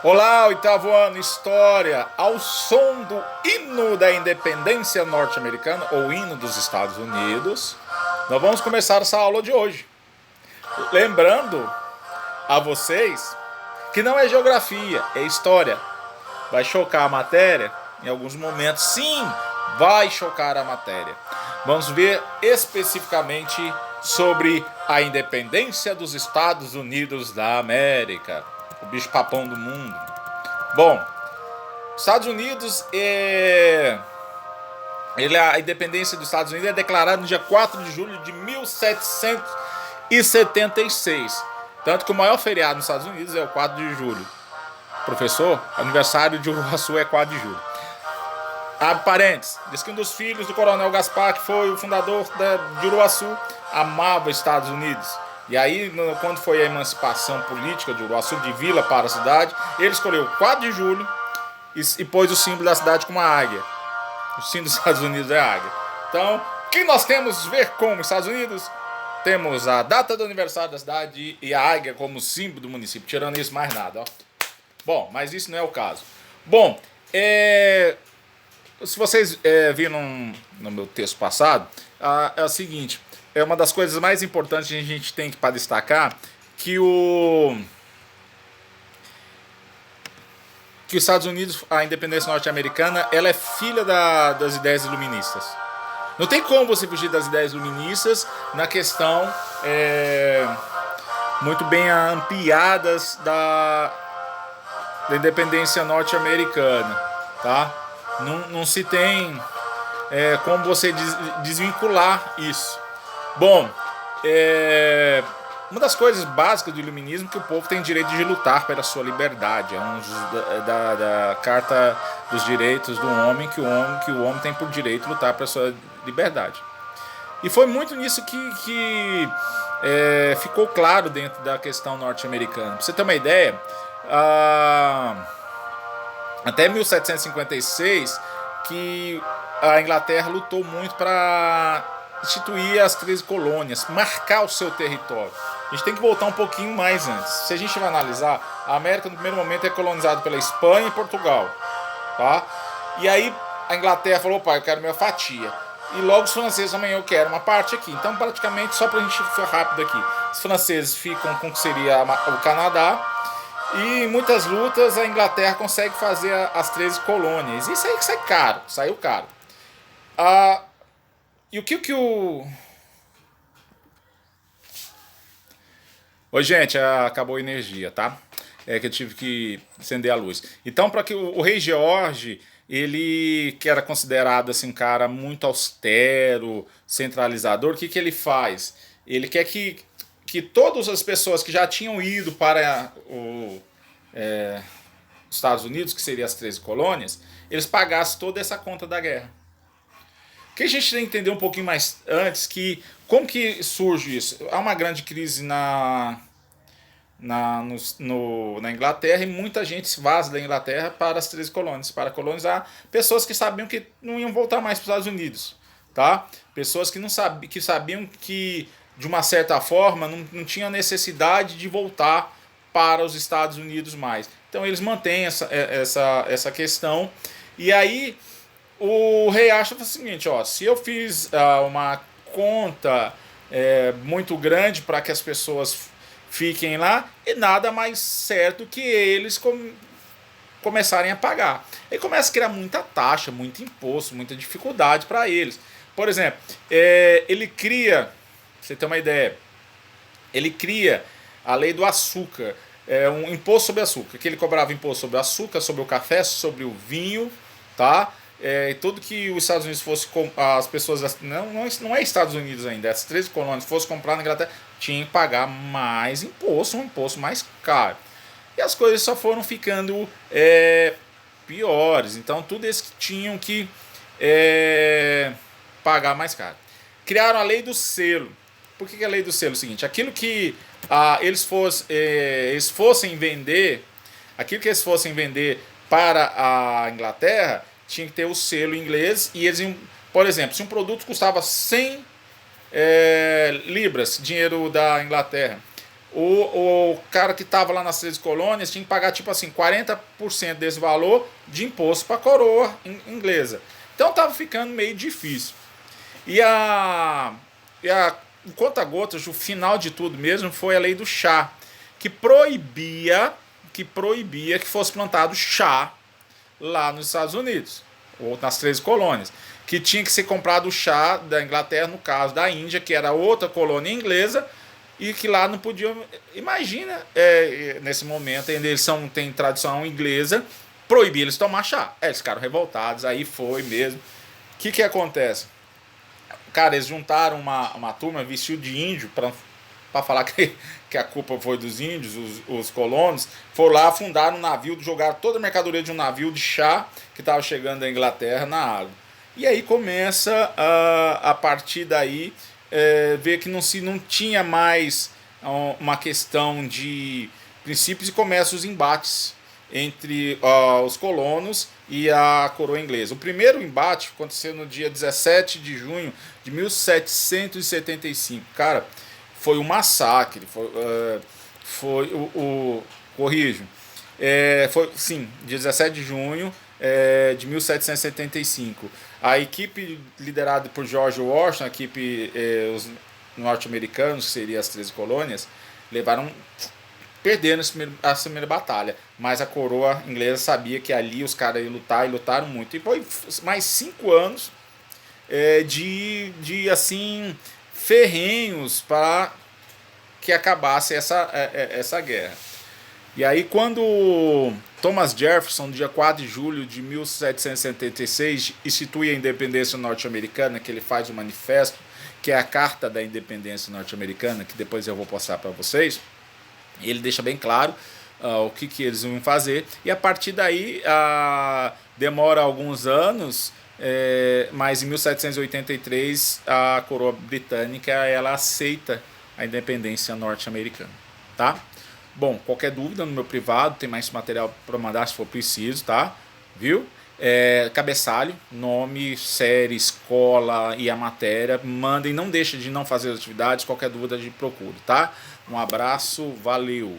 Olá, oitavo ano, História, ao som do hino da independência norte-americana, ou hino dos Estados Unidos, nós vamos começar essa aula de hoje. Lembrando a vocês que não é geografia, é história. Vai chocar a matéria em alguns momentos, sim, vai chocar a matéria. Vamos ver especificamente sobre a independência dos Estados Unidos da América, o bicho papão do mundo. Bom, Estados Unidos a independência dos Estados Unidos é declarada no dia 4 de julho de 1776. Tanto que o maior feriado nos Estados Unidos é o 4 de julho. Professor, aniversário de Uruaçu é 4 de julho. Abre parênteses, diz que um dos filhos do coronel Gaspar, que foi o fundador de Uruaçu, amava os Estados Unidos. E aí, quando foi a emancipação política de Uruaçu, de vila para a cidade, ele escolheu 4 de julho e pôs o símbolo da cidade como a águia. O símbolo dos Estados Unidos é a águia. Então, o que nós temos a ver com os Estados Unidos? Temos a data do aniversário da cidade e a águia como símbolo do município. Tirando isso, mais nada. Ó. Bom, mas isso não é o caso. Bom, se vocês viram no meu texto passado, é o seguinte, é uma das coisas mais importantes que a gente tem para destacar, que os Estados Unidos, a independência norte-americana, ela é filha das ideias iluministas. Não tem como você fugir das ideias iluministas na questão muito bem ampliadas da independência norte-americana, tá? Não se tem como você desvincular isso. Bom, uma das coisas básicas do iluminismo é que o povo tem direito de lutar pela sua liberdade. É um da Carta dos Direitos do Homem, que o homem tem por direito lutar pela sua liberdade. E foi muito nisso que ficou claro dentro da questão norte-americana. Pra você ter uma ideia, até 1756 que a Inglaterra lutou muito para instituir as 13 colônias, marcar o seu território. A gente tem que voltar um pouquinho mais antes. Se a gente vai analisar, a América no primeiro momento é colonizada pela Espanha e Portugal, tá? E aí a Inglaterra falou: opa, eu quero minha fatia. E logo os franceses também, eu quero uma parte aqui. Então, praticamente, só para a gente ficar rápido aqui, os franceses ficam com o que seria o Canadá. E em muitas lutas a Inglaterra consegue fazer as 13 colônias. Isso aí que saiu caro. E o que o... Oi, gente, acabou a energia, tá? É que eu tive que acender a luz. Então, para que o rei George, ele que era considerado assim um cara muito austero, centralizador, o que ele faz? Ele quer que todas as pessoas que já tinham ido para os Estados Unidos, que seriam as 13 colônias, eles pagassem toda essa conta da guerra. O que a gente tem que entender um pouquinho mais antes, como que surge isso? Há uma grande crise na Inglaterra, e muita gente se vaza da Inglaterra para as 13 colônias, para colonizar pessoas que sabiam que não iam voltar mais para os Estados Unidos, tá? Pessoas que sabiam que de uma certa forma não tinha necessidade de voltar para os Estados Unidos mais. Então eles mantêm essa questão. E aí o rei acha o seguinte: ó, se eu fiz uma conta muito grande para que as pessoas fiquem lá, e nada mais certo que eles começarem a pagar. Ele começa a criar muita taxa, muito imposto, muita dificuldade para eles. Por exemplo, ele cria, pra você ter uma ideia, ele cria a lei do açúcar, um imposto sobre açúcar, que ele cobrava imposto sobre o açúcar, sobre o café, sobre o vinho, tá? Tudo que os Estados Unidos fosse, as pessoas, não é Estados Unidos ainda, as 13 colônias fosse comprar na Inglaterra, tinha que pagar mais imposto, um imposto mais caro. E as coisas só foram ficando piores. Então tudo eles tinham que pagar mais caro. Criaram a lei do selo. Por que a lei do selo é o seguinte? Aquilo que eles fossem vender, aquilo que eles fossem vender para a Inglaterra, tinha que ter o selo inglês. E eles iam, por exemplo, se um produto custava 100 libras, dinheiro da Inglaterra, o cara que estava lá nas 13 colônias tinha que pagar tipo assim 40% desse valor de imposto para a coroa inglesa. Então estava ficando meio difícil. E o conta-gotas, o final de tudo mesmo, foi a lei do chá, que proibia que fosse plantado chá lá nos Estados Unidos, ou nas 13 colônias, que tinha que ser comprado o chá da Inglaterra, no caso da Índia, que era outra colônia inglesa, e que lá não podiam. Imagina, nesse momento, ainda eles têm tradição inglesa, proibir eles tomar chá. Eles ficaram revoltados, aí foi mesmo. O que acontece? Cara, eles juntaram uma turma vestido de índio para falar que a culpa foi dos índios, os colonos. Foram lá, fundaram um navio, jogaram toda a mercadoria de um navio de chá que estava chegando da Inglaterra na água. E aí começa, a partir daí, ver que não tinha mais uma questão de princípios e começam os embates entre os colonos e a coroa inglesa. O primeiro embate aconteceu no dia 17 de junho de 1775. Cara, foi um massacre. Corrijo. Foi, sim, dia 17 de junho de 1775. A equipe liderada por George Washington, a equipe, os norte-americanos, que seriam as 13 colônias, perderam a primeira batalha, mas a coroa inglesa sabia que ali os caras iam lutar e lutaram muito. E foi mais 5 anos de assim ferrenhos para que acabasse essa guerra. E aí quando Thomas Jefferson, no dia 4 de julho de 1776, institui a independência norte-americana, que ele faz o manifesto, que é a Carta da Independência Norte-Americana, que depois eu vou postar para vocês, ele deixa bem claro o que eles vão fazer. E a partir daí demora alguns anos, mas em 1783 a coroa britânica ela aceita a independência norte-americana, tá? Bom, qualquer dúvida no meu privado, tem mais material para mandar se for preciso, tá? Viu? Cabeçalho, nome, série, escola e a matéria. Mandem, não deixe de não fazer as atividades, qualquer dúvida a gente procura, tá? Um abraço, valeu!